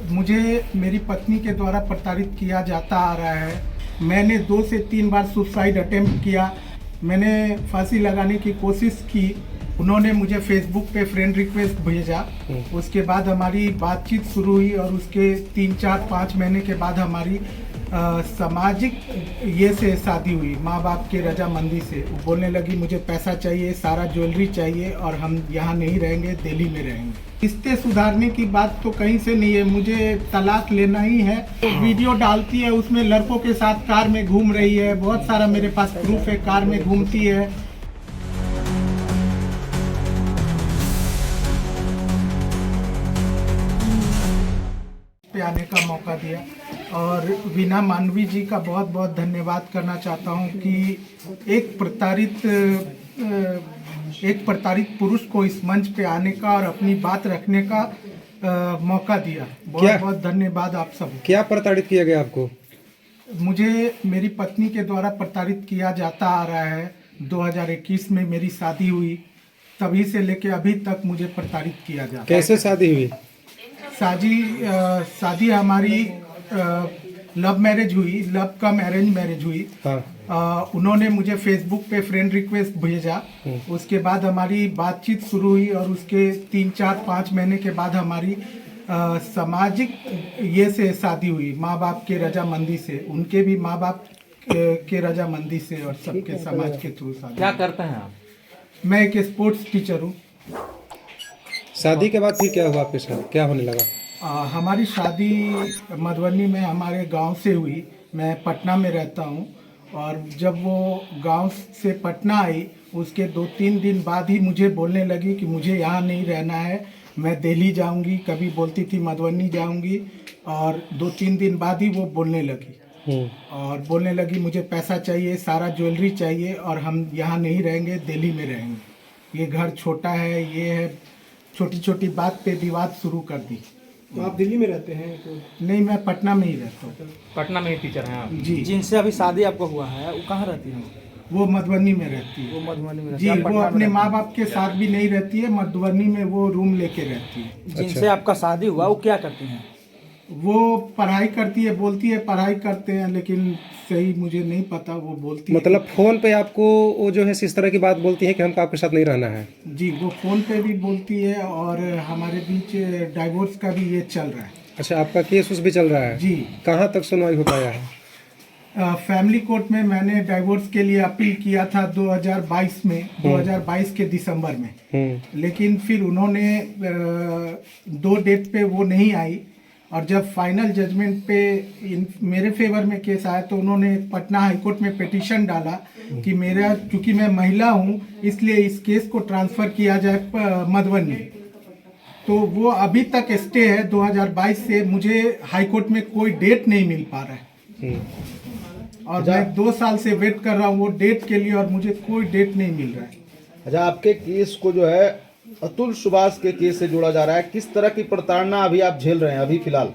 मुझे मेरी पत्नी के द्वारा प्रताड़ित किया जाता आ रहा है। मैंने 2 से 3 बार सुसाइड अटेम्प्ट किया। मैंने फांसी लगाने की कोशिश की। उन्होंने मुझे फेसबुक पे फ्रेंड रिक्वेस्ट भेजा। उसके बाद हमारी बातचीत शुरू हुई और उसके 3-4-5 महीने के बाद हमारी सामाजिक ये से शादी हुई, माँ बाप के रजामंदी से। वो बोलने लगी मुझे पैसा चाहिए, सारा ज्वेलरी चाहिए और हम यहाँ नहीं रहेंगे, दिल्ली में रहेंगे। रिश्ते सुधारने की बात तो कहीं से नहीं है, मुझे तलाक लेना ही है। तो वीडियो डालती है, उसमें लड़कों के साथ कार में घूम रही है। बहुत सारा मेरे पास प्रूफ है, कार में घूमती है। पे आने का मौका दिया और वीना मानवी जी का बहुत बहुत धन्यवाद करना चाहता हूं कि एक प्रताड़ित पुरुष को इस मंच पे आने का और अपनी बात रखने का मौका दिया। बहुत बहुत धन्यवाद आप सब। क्या प्रताड़ित किया गया आपको? मुझे मेरी पत्नी के द्वारा प्रताड़ित किया जाता आ रहा है। 2021 में मेरी शादी हुई, तभी से लेके अभी तक मुझे प्रताड़ित किया जाता है। कैसे शादी हुई? शादी हमारी लव मैरिज हुई, लव कम अरेंज मैरिज हुई। हाँ। उन्होंने मुझे फेसबुक पे फ्रेंड रिक्वेस्ट भेजा। उसके बाद हमारी बातचीत शुरू हुई और उसके 3-4-5 महीने के बाद हमारी सामाजिक ये से शादी हुई, माँ बाप के रजामंदी से। उनके भी माँ बाप के रजामंदी से और सबके समाज के थ्रू शादी। क्या करते हैं आप? मैं एक स्पोर्ट्स टीचर हूँ। शादी के बाद फिर क्या हुआ आपके साथ? क्या होने लगा? हमारी शादी मधुबनी में हमारे गांव से हुई। मैं पटना में रहता हूं और जब वो गांव से पटना आई, उसके 2-3 दिन बाद ही मुझे बोलने लगी कि मुझे यहाँ नहीं रहना है, मैं दिल्ली जाऊंगी। कभी बोलती थी मधुबनी जाऊंगी और 2-3 दिन बाद ही वो बोलने लगी और बोलने लगी मुझे पैसा चाहिए, सारा ज्वेलरी चाहिए और हम यहाँ नहीं रहेंगे, दिल्ली में रहेंगे। ये घर छोटा है, ये है। छोटी छोटी बात पे विवाद शुरू कर दी। तो आप दिल्ली में रहते हैं? तो नहीं, मैं पटना में ही रहता हूँ। पटना में ही टीचर हैं आप? जी। जिनसे अभी शादी आपका हुआ है वो कहाँ रहती है? वो मधुबनी में रहती है। वो मधुबनी में जी, वो अपने माँ बाप के साथ भी नहीं रहती है, मधुबनी में वो रूम लेके रहती है। जिनसे आपका शादी हुआ वो क्या करती हैं? वो पढ़ाई करती है, बोलती है पढ़ाई करते हैं, लेकिन सही मुझे नहीं पता। वो बोलती मतलब फोन पे आपको वो जो है इस तरह की बात बोलती है कि हमको आपके साथ नहीं रहना है? जी, वो फोन पे भी बोलती है और हमारे बीच डाइवोर्स का भी ये चल रहा है। अच्छा, आपका केस उस भी चल रहा है? जी। कहाँ तक सुनवाई हो पाया है? फैमिली कोर्ट में मैंने डाइवोर्स के लिए अपील किया था 2022 में, 2022 के दिसंबर में। लेकिन फिर उन्होंने 2 डेट पे वो नहीं आई और जब फाइनल जजमेंट पे मेरे फेवर में केस आया तो उन्होंने पटना हाईकोर्ट में पिटीशन डाला कि मेरा, क्योंकि मैं महिला हूँ, इसलिए इस केस को ट्रांसफ़र किया जाए मधुबनी। तो वो अभी तक स्टे है 2022 से। मुझे हाईकोर्ट में कोई डेट नहीं मिल पा रहा है और मैं 2 साल से वेट कर रहा हूँ वो डेट के लिए और मुझे कोई डेट नहीं मिल रहा है। अच्छा, आपके केस को जो है अतुल सुभाष के केस से जोड़ा जा रहा है। किस तरह की प्रताड़ना अभी आप झेल रहे हैं अभी फिलहाल?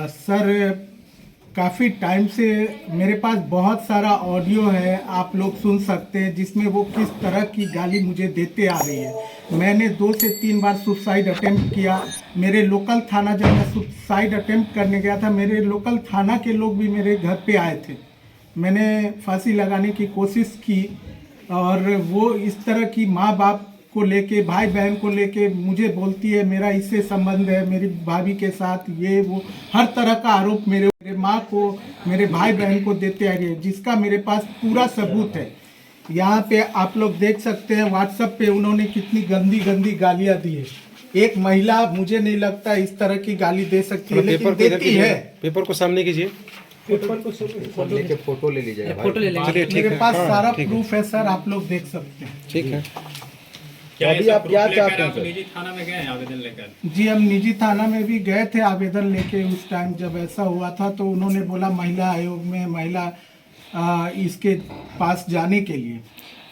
सर, काफ़ी टाइम से मेरे पास बहुत सारा ऑडियो है, आप लोग सुन सकते हैं, जिसमें वो किस तरह की गाली मुझे देते आ रही है। मैंने 2 से 3 बार सुसाइड अटेम्प्ट किया। मेरे लोकल थाना, जब मैं सुसाइड अटेम्प्ट करने गया था, मेरे लोकल थाना के लोग भी मेरे घर पे आए थे। मैंने फांसी लगाने की कोशिश की और वो इस तरह की माँ बाप को लेके, भाई बहन को लेके मुझे बोलती है मेरा इससे संबंध है, मेरी भाभी के साथ, ये वो हर तरह का आरोप मेरे माँ को, मेरे भाई बहन को देते आ रही है, जिसका मेरे पास पूरा सबूत है। यहाँ पे आप लोग देख सकते हैं, व्हाट्सएप पे उन्होंने कितनी गंदी गंदी गालियाँ दी है। एक महिला, मुझे नहीं लगता इस तरह की गाली दे सकती है, लेकिन देती है। पेपर को सामने कीजिए, फोटो ले लीजिए। फोटो ले लीजिए। मेरे पास सारा प्रूफ है सर, आप लोग देख सकते हैं। ठीक है। अभी आप क्या चाहते हैं? निजी थाना में गए आवेदन लेकर? जी, हम निजी थाना में भी गए थे आवेदन लेके। उस टाइम जब ऐसा हुआ था तो उन्होंने बोला महिला आयोग में महिला इसके पास जाने के लिए।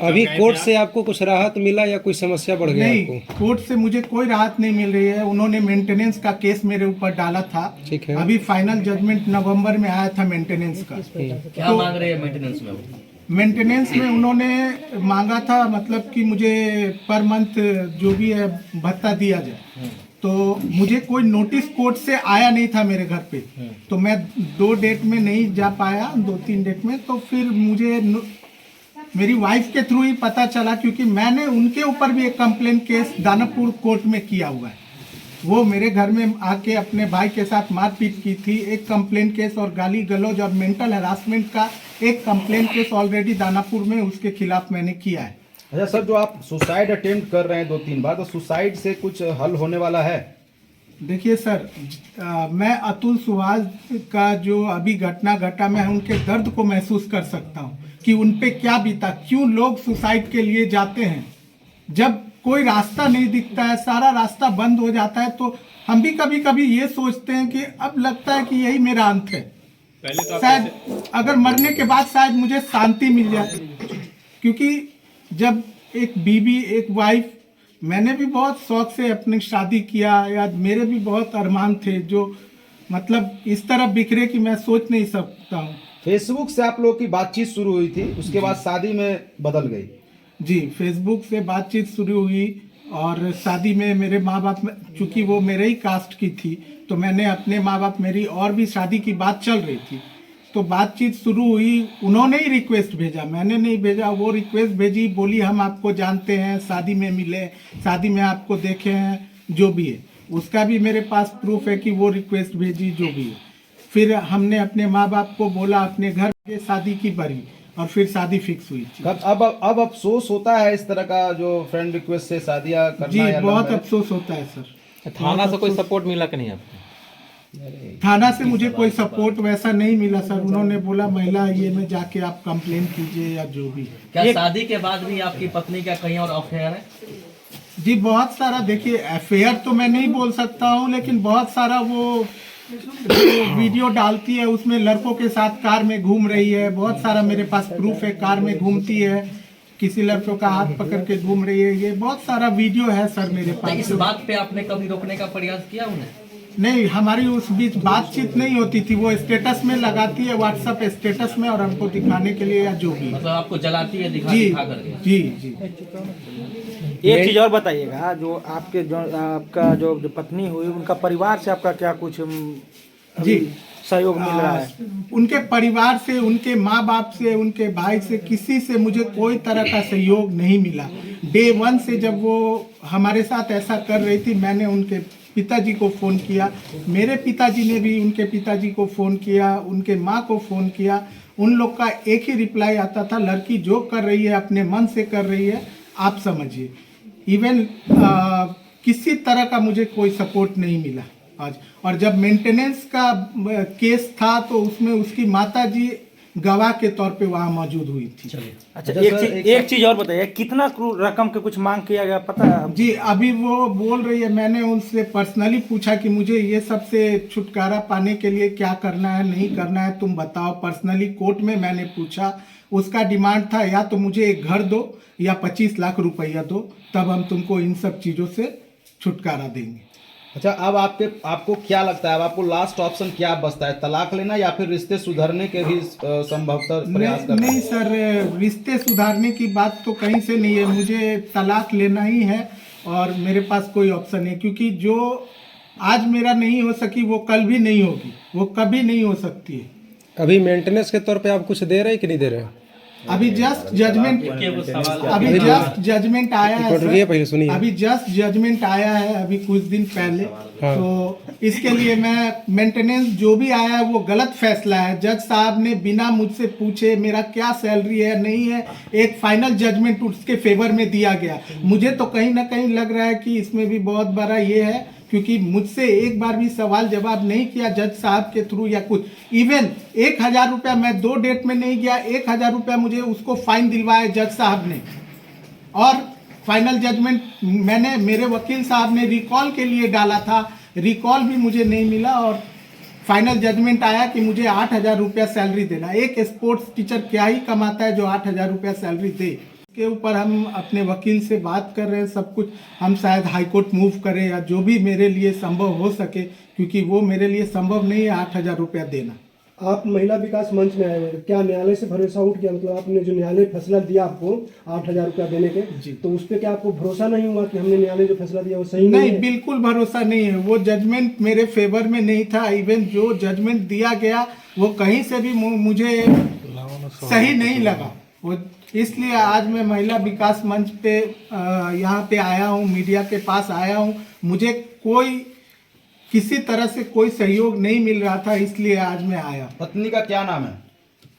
अभी कोर्ट से आपको कुछ राहत मिला या कोई समस्या बढ़ गई नहीं, आपको? कोर्ट से मुझे कोई राहत नहीं मिल रही है। उन्होंने मेंटेनेंस का केस मेरे ऊपर डाला था। ठीक है। अभी फाइनल जजमेंट नवंबर में आया था मेंटेनेंस का। क्या मांग रहे हैं मेंटेनेंस में? मेंटेनेंस में उन्होंने मांगा था, मतलब कि मुझे पर मंथ जो भी है भत्ता दिया जाए। तो मुझे कोई नोटिस कोर्ट से आया नहीं था मेरे घर पे, तो मैं 2 डेट में नहीं जा पाया, 2-3 डेट में। तो फिर मुझे मेरी वाइफ के थ्रू ही पता चला, क्योंकि मैंने उनके ऊपर भी एक कंप्लेंट केस दानापुर कोर्ट में किया हुआ है। वो मेरे घर में आके अपने भाई के साथ मारपीट की थी, एक कंप्लेंट केस और गाली गलौज और मेंटल हरासमेंट का एक कंप्लेंट केस ऑलरेडी दानापुर में उसके खिलाफ मैंने किया है। अच्छा सर, जो आप सुसाइड अटेम्प्ट कर रहे हैं 2-3 बार, तो सुसाइड से कुछ हल होने वाला है? देखिए सर, मैं अतुल सुहास का जो अभी घटना घटा, मैं उनके दर्द को महसूस कर सकता हूँ कि उन पे क्या बीता, क्यों लोग सुसाइड के लिए जाते हैं। जब कोई रास्ता नहीं दिखता है, सारा रास्ता बंद हो जाता है, तो हम भी कभी कभी ये सोचते हैं कि अब लगता है कि यही मेरा अंत है। शायद अगर मरने के बाद शायद मुझे शांति मिल जाए, क्योंकि जब एक बीवी, एक वाइफ, मैंने भी बहुत शौक से अपनी शादी किया, या मेरे भी बहुत अरमान थे जो मतलब इस तरह बिखरे कि मैं सोच नहीं सकता हूँ। फेसबुक से आप लोगों की बातचीत शुरू हुई थी, उसके बाद शादी में बदल गई। जी, फेसबुक से बातचीत शुरू हुई और शादी में मेरे माँ बाप, चूँकि वो मेरे ही कास्ट की थी, तो मैंने अपने माँ बाप, मेरी और भी शादी की बात चल रही थी, तो बातचीत शुरू हुई। उन्होंने ही रिक्वेस्ट भेजा, मैंने नहीं भेजा, वो रिक्वेस्ट भेजी, बोली हम आपको जानते हैं, शादी में मिले, शादी में आपको देखे हैं, जो भी है उसका भी मेरे पास प्रूफ है कि वो रिक्वेस्ट भेजी, जो भी है। फिर हमने अपने माँ बाप को बोला, अपने घर के शादी की बरी, और फिर शादी फिक्स हुई थी। अब अफसोस होता है इस तरह का जो फ्रेंड रिक्वेस्ट से शादियां करना? जी, या बहुत लव अफसोस होता है सर। थाना से कोई सपोर्ट मिला कि नहीं आपको? थाना से मुझे कोई सपोर्ट वैसा नहीं मिला सर। उन्होंने बोला महिला ये में जाके आप कंप्लेन कीजिए या जो भी। क्या शादी के बाद भी आपकी पत्नी का कहीं और अफेयर है? जी बहुत सारा, देखिए अफेयर तो मैं नहीं बोल सकता हूँ, लेकिन बहुत सारा वो जो वीडियो डालती है उसमें लड़कों के साथ कार में घूम रही है, बहुत सारा मेरे पास प्रूफ है। कार में घूमती है, किसी लड़कों का हाथ पकड़ के घूम रही है, ये बहुत सारा वीडियो है सर मेरे तो पास। इस बात पे आपने कभी रोकने का प्रयास किया उन्हें? नहीं, हमारी उस बीच बातचीत नहीं होती थी। वो स्टेटस में लगाती है, व्हाट्सएप स्टेटस में, और हमको दिखाने के लिए या जो भी। मतलब आपको जलाती है दिखा जी करके? जी जी। एक चीज और बताइएगा, जो आपके आपका जो पत्नी हुई, उनका परिवार से आपका क्या कुछ जी सहयोग मिल रहा है? उनके परिवार से, उनके माँ बाप से, उनके भाई से, किसी से मुझे कोई तरह का सहयोग नहीं मिला। डे 1 से जब वो हमारे साथ ऐसा कर रही थी, मैंने उनके पिताजी को फ़ोन किया, मेरे पिताजी ने भी उनके पिताजी को फ़ोन किया, उनके माँ को फ़ोन किया। उन लोग का एक ही रिप्लाई आता था, लड़की जो कर रही है अपने मन से कर रही है, आप समझिए। इवन किसी तरह का मुझे कोई सपोर्ट नहीं मिला आज। और जब मेंटेनेंस का केस था तो उसमें उसकी माताजी गवाह के तौर पे वहाँ मौजूद हुई थी। अच्छा, एक चीज और बताइए, कितना रकम के कुछ मांग किया गया पता है? जी अभी वो बोल रही है, मैंने उनसे पर्सनली पूछा कि मुझे ये सब से छुटकारा पाने के लिए क्या करना है, नहीं करना है, तुम बताओ। पर्सनली कोर्ट में मैंने पूछा, उसका डिमांड था या तो मुझे एक घर दो या 25 लाख रुपया दो, तब हम तुमको इन सब चीज़ों से छुटकारा देंगे। अच्छा, अब आपको क्या लगता है, अब आपको लास्ट ऑप्शन क्या बचता है, तलाक लेना या फिर रिश्ते सुधरने के भी संभवतः प्रयास करना? नहीं सर, रिश्ते सुधारने की बात तो कहीं से नहीं है, मुझे तलाक लेना ही है और मेरे पास कोई ऑप्शन नहीं, क्योंकि जो आज मेरा नहीं हो सकी वो कल भी नहीं होगी, वो कभी नहीं हो सकती है। अभी मेंटेनेंस के तौर पे आप कुछ दे रहे हैं कि नहीं दे रहे हैं? अभी जस्ट जजमेंट आया है रुकिए, पहले सुनिए। अभी जस्ट जजमेंट आया है, अभी कुछ दिन पहले। हाँ। तो इसके लिए मैं मेंटेनेंस जो भी आया है वो गलत फैसला है। जज साहब ने बिना मुझसे पूछे मेरा क्या सैलरी है नहीं है, एक फाइनल जजमेंट उसके फेवर में दिया गया। मुझे तो कहीं ना कहीं लग रहा है कि इसमें भी बहुत बड़ा ये है, क्योंकि मुझसे एक बार भी सवाल जवाब नहीं किया जज साहब के थ्रू या कुछ। इवन 1000 रुपया, मैं 2 डेट में नहीं गया, 1000 रुपया मुझे उसको फाइन दिलवाया जज साहब ने। और फाइनल जजमेंट मैंने, मेरे वकील साहब ने रिकॉल के लिए डाला था, रिकॉल भी मुझे नहीं मिला। और फाइनल जजमेंट आया कि मुझे 8000 रुपया सैलरी देना। एक स्पोर्ट्स टीचर क्या ही कमाता है जो 8000 रुपया सैलरी दे। के ऊपर हम अपने वकील से बात कर रहे हैं, सब कुछ। हम शायद हाई कोर्ट मूव करें या जो भी मेरे लिए संभव हो सके, क्योंकि वो मेरे लिए संभव नहीं है 8000 रुपया देना। आप महिला विकास मंच में आए हैं, क्या न्यायालय से भरोसा उठ गया? मतलब आपने जो न्यायालय फैसला दिया आपको 8,000 रुपया देने के, तो उस पर क्या आपको भरोसा नहीं हुआ कि हमने न्यायालय जो फैसला दिया वो सही नहीं, है? बिल्कुल भरोसा नहीं है। वो जजमेंट मेरे फेवर में नहीं था। इवन जो जजमेंट दिया गया वो कहीं से भी मुझे सही नहीं लगा। वो इसलिए आज मैं महिला विकास मंच पे यहाँ पे आया हूँ, मीडिया के पास आया हूँ। मुझे किसी तरह से कोई सहयोग नहीं मिल रहा था, इसलिए आज मैं आया। पत्नी का क्या नाम है?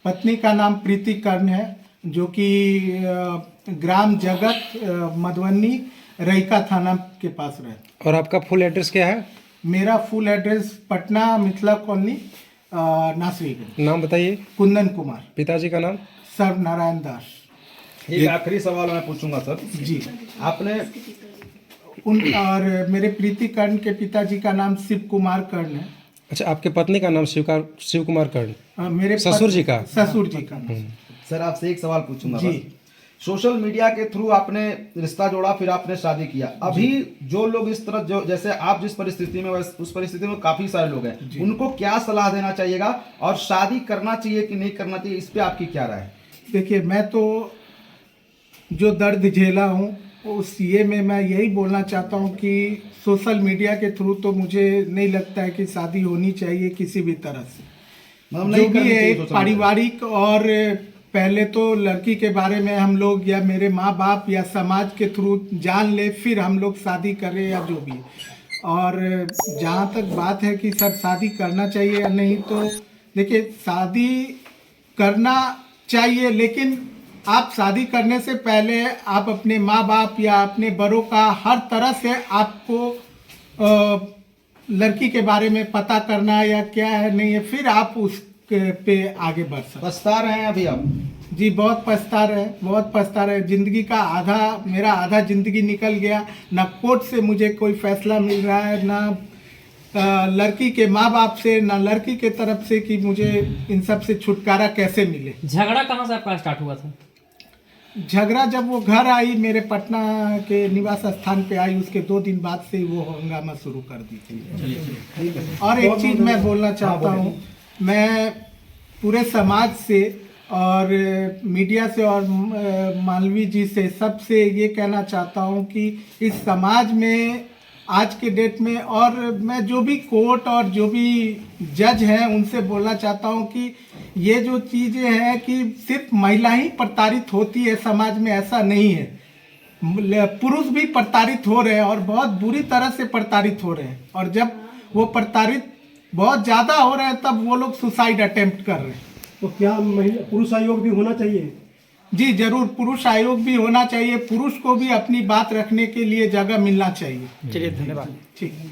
पत्नी का नाम प्रीति कर्ण है, जो कि ग्राम जगत मधुबनी रईका थाना के पास रहती। और आपका फुल एड्रेस क्या है? मेरा full address Patna Mithila colony Nasriganj. नाम बताइए। कुंदन कुमार। पिताजी का नाम? सर्व नारायण दास। एक आखिरी सवाल मैं पूछूंगा सर जी। आपने और मेरे प्रीति कर्ण के पिताजी का नाम शिव कुमार कर्ण है। अच्छा, आपके पत्नी का नाम शिव कुमार कर्ण? मेरे ससुर जी का? ससुर जी का नाम। सर आपसे एक सवाल पूछूंगा जी। बस। सोशल मीडिया के थ्रू आपने रिश्ता जोड़ा, फिर आपने शादी किया। अभी जो लोग इस तरह, जो जैसे आप जिस परिस्थिति में, उस परिस्थिति में काफी सारे लोग हैं, उनको क्या सलाह देना चाहिएगा? और शादी करना चाहिए कि नहीं करना चाहिए, इस पे आपकी क्या राय है? देखिए, मैं तो जो दर्द झेला हूँ उस ये में मैं यही बोलना चाहता हूँ कि सोशल मीडिया के थ्रू तो मुझे नहीं लगता है कि शादी होनी चाहिए किसी भी तरह से। मतलब जो नहीं भी करनी है चाहिए एक सोशल मीडिया। पारिवारिक, और पहले तो लड़की के बारे में हम लोग या मेरे माँ बाप या समाज के थ्रू जान ले, फिर हम लोग शादी करें या जो भी। और जहाँ तक बात है कि सर शादी करना चाहिए या नहीं, तो देखिए शादी करना चाहिए, लेकिन आप शादी करने से पहले आप अपने माँ बाप या अपने बड़ों का हर तरह से आपको लड़की के बारे में पता करना है या क्या है नहीं है, फिर आप उस पे आगे बढ़ सकते। पछता रहे हैं अभी आप? जी, बहुत पछता रहे, बहुत पछता रहे। जिंदगी का मेरा आधा जिंदगी निकल गया। ना कोर्ट से मुझे कोई फैसला मिल रहा है, ना लड़की के माँ बाप से, ना लड़की के तरफ से कि मुझे इन सब से छुटकारा कैसे मिले। झगड़ा कहाँ से आपका स्टार्ट हुआ था? झगड़ा जब वो घर आई, मेरे पटना के निवास स्थान पे आई, उसके 2 दिन बाद से वो हंगामा शुरू कर दी थी। और एक चीज़ मैं बोलना चाहता हूँ, मैं पूरे समाज से और मीडिया से और मालवी जी से सबसे ये कहना चाहता हूँ कि इस समाज में आज के डेट में, और मैं जो भी कोर्ट और जो भी जज हैं उनसे बोलना चाहता हूँ कि ये जो चीज़ें हैं कि सिर्फ महिला ही प्रताड़ित होती है समाज में, ऐसा नहीं है। पुरुष भी प्रताड़ित हो रहे हैं और बहुत बुरी तरह से प्रताड़ित हो रहे हैं। और जब वो प्रताड़ित बहुत ज़्यादा हो रहे हैं तब वो लोग सुसाइड अटेम्प्ट कर रहे हैं। तो क्या महिला पुरुष आयोग भी होना चाहिए? जी जरूर, पुरुष आयोग भी होना चाहिए। पुरुष को भी अपनी बात रखने के लिए जगह मिलना चाहिए। चलिए, धन्यवाद। ठीक है।